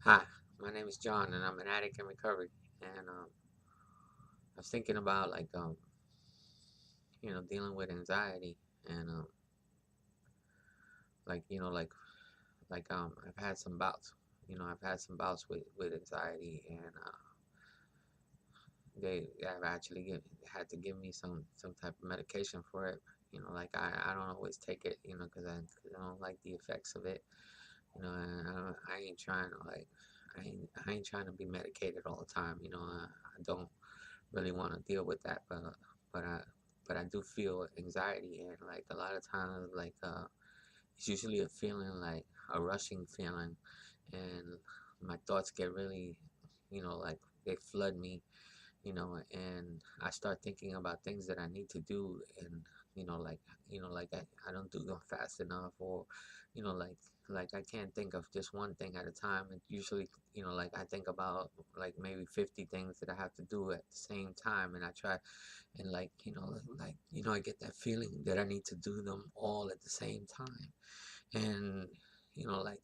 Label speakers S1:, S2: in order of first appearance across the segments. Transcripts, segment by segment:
S1: Hi, my name is John, and I'm an addict in recovery. And I was thinking about dealing with anxiety, and like you know, like I've had some bouts. I've had some bouts with anxiety, and they have actually had to give me some type of medication for it. I don't always take it, because I don't like the effects of it. And I ain't trying to I ain't trying to be medicated all the time. I don't really want to deal with that, but I but I do feel anxiety, and like a lot of times, it's usually a feeling like a rushing feeling, and my thoughts get really, like they flood me, and I start thinking about things that I need to do, and you know, like I don't do them fast enough, or you know, like I can't think of just one thing at a time. And usually, I think about like maybe 50 things that I have to do at the same time, and I try, and I get that feeling that I need to do them all at the same time, and you know like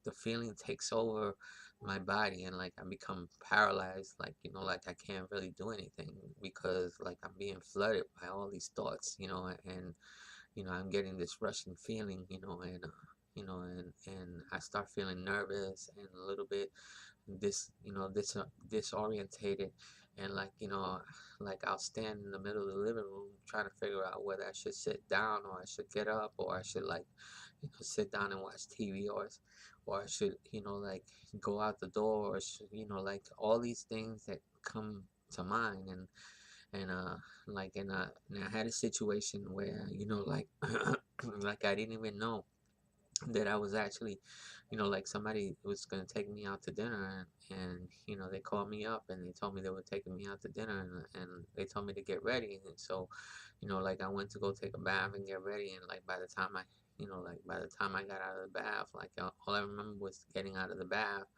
S1: the feeling takes over my body, and like I become paralyzed, like I can't really do anything because like I'm being flooded by all these thoughts, and I'm getting this rushing feeling, and I start feeling nervous and a little bit disorientated, and like I'll stand in the middle of the living room trying to figure out whether I should sit down or I should get up, or I should sit down and watch TV, or I should go out the door, or like all these things that come to mind. And I had a situation where like I didn't even know that I was actually, like somebody was gonna take me out to dinner, and they called me up and they told me they were taking me out to dinner, and they told me to get ready. And so, like I went to go take a bath and get ready, and like by the time I got out of the bath, all I remember was getting out of the bath,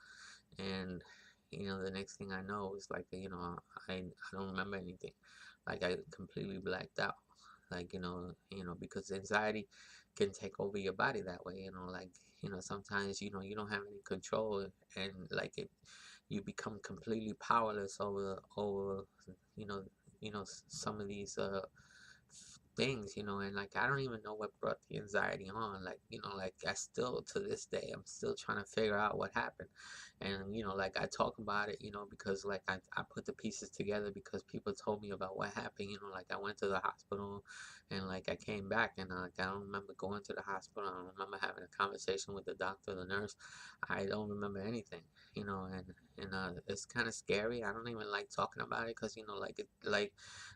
S1: and the next thing I know is I don't remember anything, like I completely blacked out, because anxiety can take over your body that way, sometimes you don't have any control, and you become completely powerless over you know some of these things, and like I don't even know what brought the anxiety on. Like I still, to this day, I'm still trying to figure out what happened. And like I talk about it, because I put the pieces together because people told me about what happened. Like I went to the hospital, and like I came back, and I don't remember going to the hospital. I don't remember having a conversation with the doctor, the nurse. I don't remember anything, and it's kind of scary. I don't even like talking about it because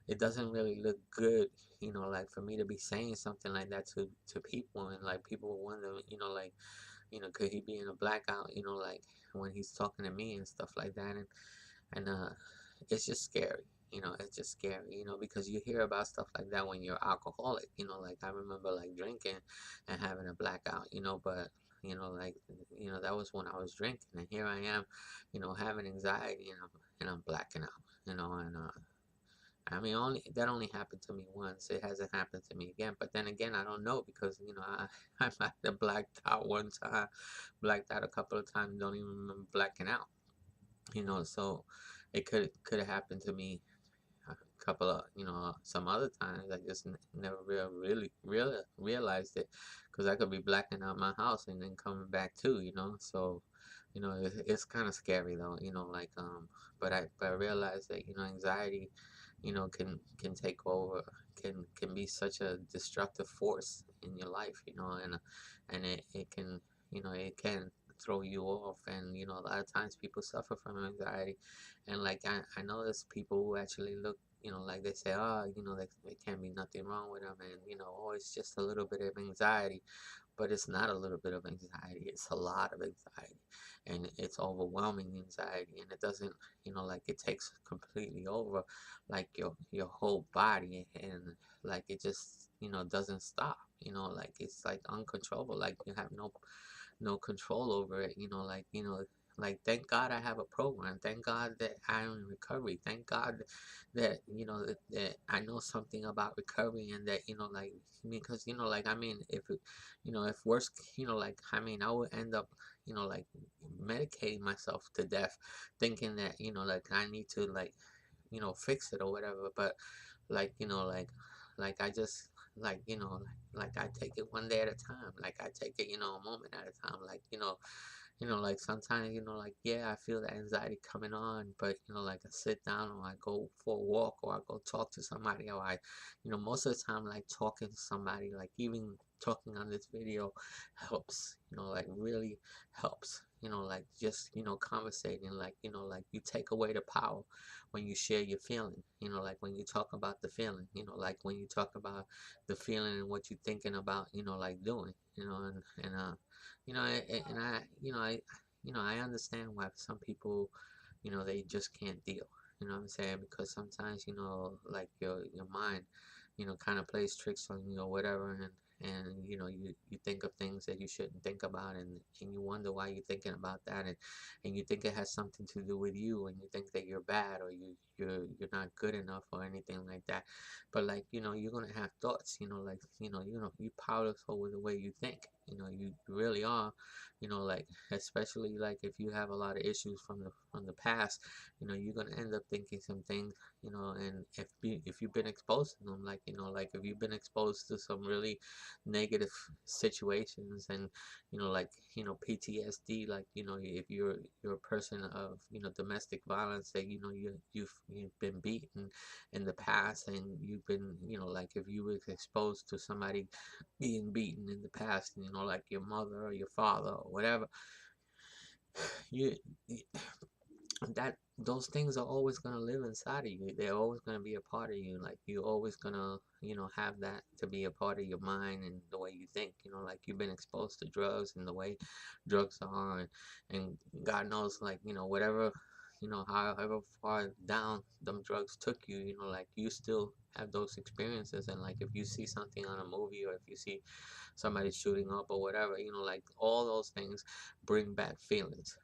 S1: it doesn't really look good, like for me to be saying something like that to people, and like people will wonder, could he be in a blackout, like when he's talking to me and stuff like that, and it's just scary. It's just scary, because you hear about stuff like that when you're alcoholic, like I remember like drinking and having a blackout, but that was when I was drinking, and here I am, having anxiety, and I'm blacking out, and I mean, only happened to me once. It hasn't happened to me again. But then again, I don't know because I might have blacked out one time, blacked out a couple of times. Don't even remember blacking out. So it could have happened to me a couple of some other times. I just never really realized it because I could be blacking out my house and then coming back too. So it's kind of scary though. But I realized that anxiety can take over, can be such a destructive force in your life, and it can it can throw you off. And a lot of times people suffer from anxiety, and like I know there's people who actually look, like they say, oh, there can't be nothing wrong with them, and oh, it's just a little bit of anxiety. But it's not a little bit of anxiety, it's a lot of anxiety, and it's overwhelming anxiety, and it doesn't, like it takes completely over, like your whole body, and like it just doesn't stop, like it's like uncontrollable, like you have no control over it, like thank God I have a program. Thank God that I'm in recovery. Thank God that that I know something about recovery, and that like, because like, I mean, if worse, like, I mean, I would end up like medicating myself to death, thinking that like I need to like fix it or whatever. But like I just like like I take it one day at a time. Like I take it a moment at a time. Like like sometimes like, yeah, I feel the anxiety coming on, but like I sit down, or I go for a walk, or I go talk to somebody, or I most of the time, like talking to somebody, like even talking on this video helps, like really helps, like just conversating, like like you take away the power when you share your feeling, like when you talk about the feeling, like when you talk about the feeling and what you're thinking about, like doing, and and I, I understand why some people, they just can't deal. You know what I'm saying? Because sometimes, like your mind, kind of plays tricks on you or whatever, and you think of things that you shouldn't think about, and you wonder why you're thinking about that, and you think it has something to do with you, and you think that you're bad, or you're not good enough or anything like that. But like you're gonna have thoughts, like you powerless over the way you think. You really are. Like especially like if you have a lot of issues from the past, you're gonna end up thinking some things, and if you've been exposed to them, like like if you've been exposed to some really negative situations, and like PTSD, like if you're a person of domestic violence, that you've been beaten in the past, and you've been like if you were exposed to somebody being beaten in the past, like your mother or your father or whatever, you, you that those things are always going to live inside of you. They're always going to be a part of you. Like you're always going to have that to be a part of your mind and the way you think. Like you've been exposed to drugs and the way drugs are, and God knows, like whatever, however far down them drugs took you, like you still have those experiences. And like if you see something on a movie, or if you see somebody shooting up or whatever, like all those things bring back feelings.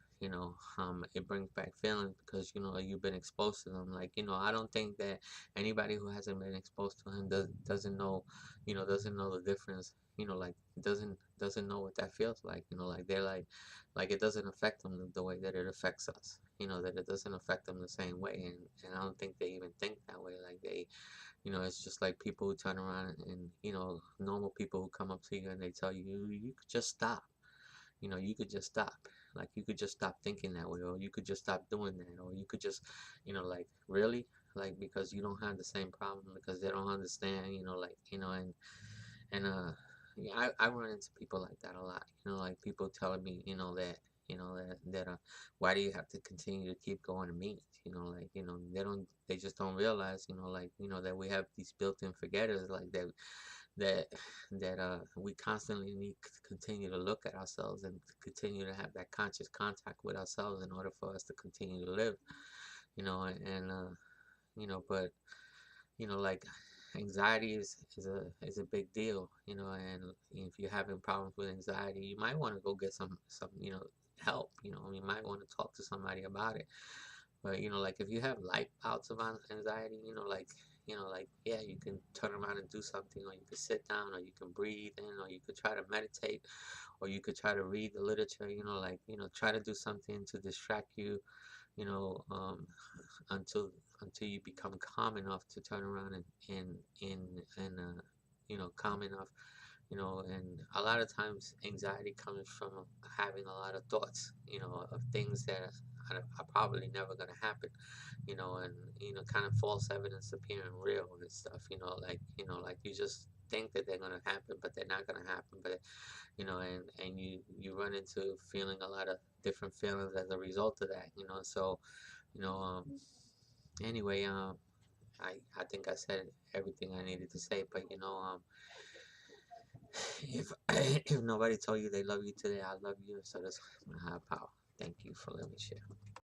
S1: It brings back feelings because you've been exposed to them. Like I don't think that anybody who hasn't been exposed to him doesn't know, doesn't know the difference. Like doesn't know what that feels like. Like they're like it doesn't affect them the way that it affects us. That it doesn't affect them the same way, and I don't think they even think that way. Like they it's just like people who turn around, and normal people who come up to you and they tell you you could just stop. You could just stop. Like you could just stop thinking that way, or you could just stop doing that, or you could just like really, like because you don't have the same problem, because they don't understand. Like and yeah, I run into people like that a lot. Like people telling me that why do you have to continue to keep going to meetings? Like they just don't realize like that we have these built-in forgetters, like that we constantly need to continue to look at ourselves, and to continue to have that conscious contact with ourselves in order for us to continue to live. And but like anxiety is a big deal. And if you're having problems with anxiety, you might want to go get some help. You might want to talk to somebody about it. But like if you have light bouts of anxiety, like yeah, you can turn around and do something, or you can sit down, or you can breathe in, or you could try to meditate, or you could try to read the literature. Like try to do something to distract you. You know, until you become calm enough to turn around and calm enough. And a lot of times anxiety comes from having a lot of thoughts, of things that are probably never going to happen, and kind of false evidence appearing real and stuff, like like you just think that they're going to happen, but they're not going to happen. But and you run into feeling a lot of different feelings as a result of that. So you know anyway, I think I said everything I needed to say. But if if nobody told you they love you today, I love you. So that's my higher power. Thank you for letting me share.